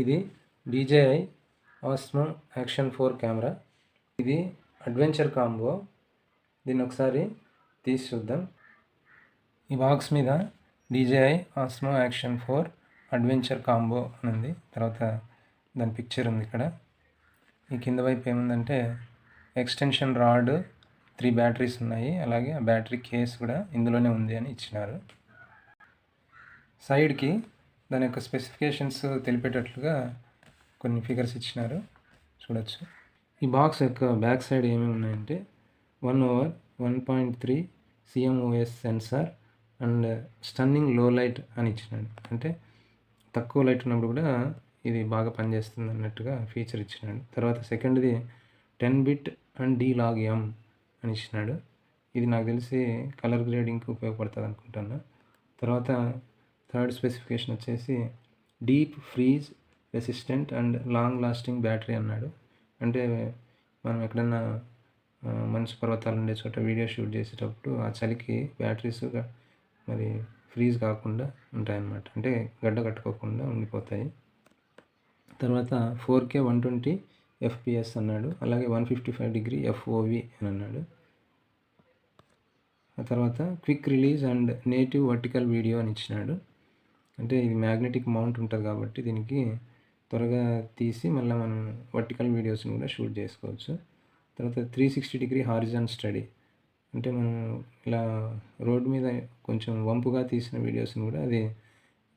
ఇది DJI Osmo Action 4 camera. ఇది adventure combo. దీన్ని ఒకసారి తీసి చూద్దాం. ఈ బాక్స్ మీద DJI Osmo Action 4 adventure combo అని ఉంది. తర్వాత దాని పిక్చర్ ఉంది ఇక్కడ. ఈ కింద వైపు ఏముందంటే ఎక్స్టెన్షన్ రాడ్, 3 బ్యాటరీస్ ఉన్నాయి. అలాగే ఆ బ్యాటరీ కేస్ కూడా ఇందులోనే ఉంది అని ఇచ్చినారు. సైడ్కి దాని యొక్క స్పెసిఫికేషన్స్ తెలిపేటట్లుగా కొన్ని ఫిగర్స్ ఇచ్చినారు, చూడొచ్చు. ఈ బాక్స్ యొక్క బ్యాక్ సైడ్ ఏమేమి ఉన్నాయంటే 1/1.3 CMOS సెన్సార్ అండ్ స్టన్నింగ్ లో లైట్ అని ఇచ్చినాడు. అంటే తక్కువ లైట్ ఉన్నప్పుడు కూడా ఇది బాగా పనిచేస్తుంది అన్నట్టుగా ఫీచర్ ఇచ్చినాడు. తర్వాత సెకండ్ది 10-bit అండ్ D-Log-M అని ఇచ్చినాడు. ఇది నాకు తెలిసి కలర్ గ్రేడింగ్కి ఉపయోగపడుతుంది అనుకుంటున్నా. తర్వాత థర్డ్ స్పెసిఫికేషన్ వచ్చేసి deep freeze resistant and long lasting battery అన్నాడు. అంటే మనం ఎక్కడన్నా మంచు పర్వతాలు ఉండే చోట వీడియో షూట్ చేసేటప్పుడు ఆ చలికి బ్యాటరీస్ మరి ఫ్రీజ్ కాకుండా ఉంటాయన్నమాట. అంటే గడ్డ కట్టుకోకుండా ఉండిపోతాయి. తర్వాత 4K 120 FPS అన్నాడు. అలాగే 155° FOV అని అన్నాడు. ఆ తర్వాత quick release and native vertical video అని ఇచ్చినాడు. అంటే ఇది మ్యాగ్నెటిక్ మౌంట్ ఉంటుంది కాబట్టి దీనికి త్వరగా తీసి మళ్ళీ మనం వర్టికల్ వీడియోస్ని కూడా షూట్ చేసుకోవచ్చు. తర్వాత 360° హారిజాన్ స్టడీ, అంటే మనం ఇలా రోడ్ మీద కొంచెం వంపుగా తీసిన వీడియోస్ని కూడా అది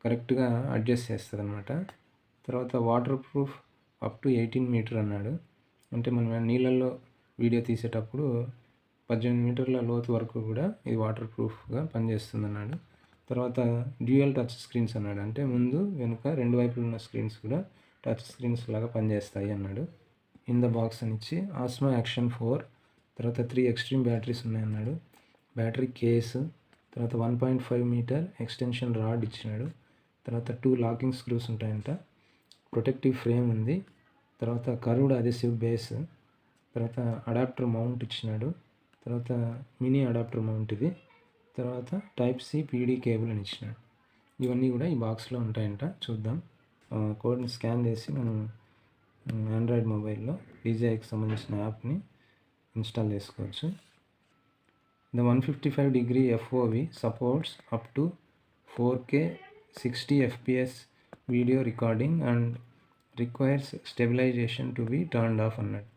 కరెక్ట్గా అడ్జస్ట్ చేస్తుంది అన్నమాట. తర్వాత waterproof up to 18 meter అన్నాడు. అంటే మనం నీళ్ళల్లో వీడియో తీసేటప్పుడు 18 మీటర్ల లోతు వరకు కూడా ఇది వాటర్ ప్రూఫ్గా పనిచేస్తుంది అన్నాడు. తర్వాత డ్యూయల్ టచ్ స్క్రీన్స్ అన్నాడు. అంటే ముందు వెనుక రెండు వైపులు ఉన్న స్క్రీన్స్ కూడా టచ్ స్క్రీన్స్ లాగా పనిచేస్తాయి అన్నాడు. ఇన్ ద బాక్స్ అని ఇచ్చి ఆస్మో యాక్షన్ 4, తర్వాత 3 ఎక్స్ట్రీమ్ బ్యాటరీస్ ఉన్నాయన్నాడు. బ్యాటరీ కేసు, తర్వాత 1.5 మీటర్ ఎక్స్టెన్షన్ రాడ్ ఇచ్చినాడు. తర్వాత 2 లాకింగ్ స్క్రూస్ ఉంటాయంట. ప్రొటెక్టివ్ ఫ్రేమ్ ఉంది. తర్వాత కర్వ్డ్ అదెసివ్ బేస్, తర్వాత అడాప్టర్ మౌంట్ ఇచ్చినాడు. తర్వాత మినీ అడాప్టర్ మౌంట్ ఇది. తర్వాత Type-C PD కేబుల్ అని ఇచ్చినాడు. ఇవన్నీ కూడా ఈ బాక్స్లో ఉంటాయంట. చూద్దాం. కోడ్ని స్కాన్ చేసి మనం ఆండ్రాయిడ్ మొబైల్లో DJIకి సంబంధించిన యాప్ని ఇన్స్టాల్ చేసుకోవచ్చు. The 155° FOV supports up to 4K 60 FPS video recording and requires stabilization to be turned off అన్నాడు.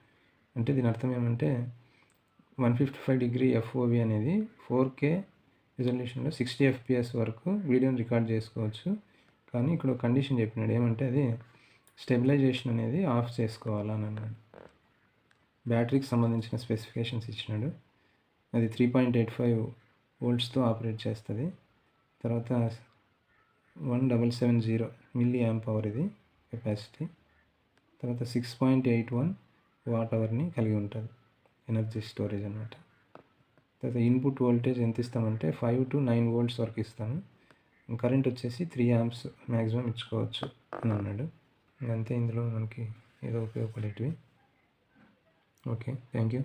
అంటే దీని అర్థం ఏమంటే 155° FOV అనేది 4K రిజల్యూషన్లో 60 FPS వరకు వీడియోని రికార్డ్ చేసుకోవచ్చు. కానీ ఇక్కడ ఒక కండిషన్ చెప్పినాడు. ఏమంటే అది స్టెబిలైజేషన్ అనేది ఆఫ్ చేసుకోవాలని అన్నాడు. బ్యాటరీకి సంబంధించిన స్పెసిఫికేషన్స్ ఇచ్చినాడు. అది 3.85 voltsతో ఆపరేట్ చేస్తుంది. తర్వాత 1770 mAh ఇది కెపాసిటీ. తర్వాత 6.81 Wh కలిగి ఉంటుంది ఎనర్జీ స్టోరేజ్ అన్నమాట. తర్వాత ఇన్పుట్ వోల్టేజ్ ఎంత ఇస్తామంటే 5 to 9 volts వరకు ఇస్తాము. కరెంట్ వచ్చేసి 3 amps మ్యాక్సిమం ఇచ్చుకోవచ్చు అని అన్నాడు. అంతే, ఇందులో మనకి ఏదో ఉపయోగపడేటివి. Okay, thank you.